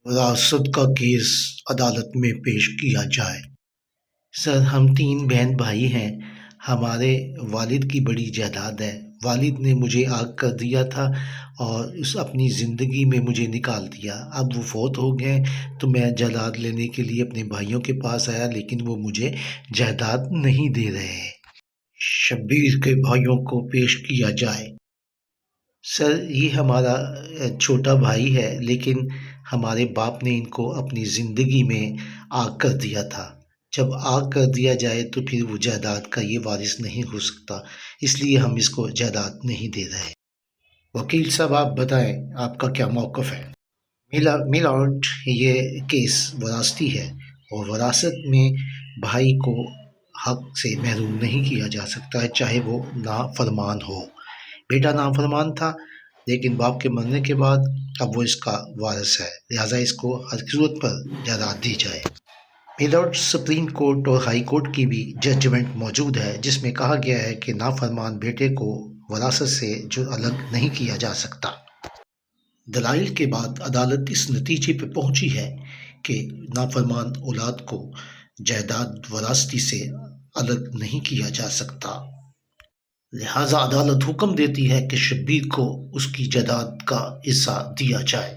وراثت کا کیس عدالت میں پیش کیا جائے۔ سر، ہم 3 بہن بھائی ہیں۔ ہمارے والد کی بڑی جائیداد ہے۔ والد نے مجھے آگ کر دیا تھا اور اپنی زندگی میں مجھے نکال دیا۔ اب وہ فوت ہو گئے تو میں جائیداد لینے کے لیے اپنے بھائیوں کے پاس آیا، لیکن وہ مجھے جائیداد نہیں دے رہے۔ شبیر کے بھائیوں کو پیش کیا جائے۔ سر، یہ ہمارا چھوٹا بھائی ہے، لیکن ہمارے باپ نے ان کو اپنی زندگی میں آگ کر دیا تھا۔ جب آگ کر دیا جائے تو پھر وہ جائیداد کا یہ وارث نہیں ہو سکتا، اس لیے ہم اس کو جائیداد نہیں دے رہے۔ وکیل صاحب، آپ بتائیں آپ کا کیا موقف ہے؟ میلارڈ، یہ کیس وراثتی ہے اور وراثت میں بھائی کو حق سے محروم نہیں کیا جا سکتا ہے، چاہے وہ نافرمان ہو۔ بیٹا نافرمان تھا، لیکن باپ کے مرنے کے بعد اب وہ اس کا وارث ہے، لہٰذا اس کو ہر صورت پر جائیداد دی جائے۔ میلارڈ، سپریم کورٹ اور ہائی کورٹ کی بھی ججمنٹ موجود ہے جس میں کہا گیا ہے کہ نافرمان بیٹے کو وراثت سے الگ نہیں کیا جا سکتا۔ دلائل کے بعد عدالت اس نتیجے پہ پہنچی ہے کہ نافرمان اولاد کو جائیداد وراثتی سے الگ نہیں کیا جا سکتا، لہٰذا عدالت حکم دیتی ہے کہ شبیر کو اس کی جائیداد کا حصہ دیا جائے۔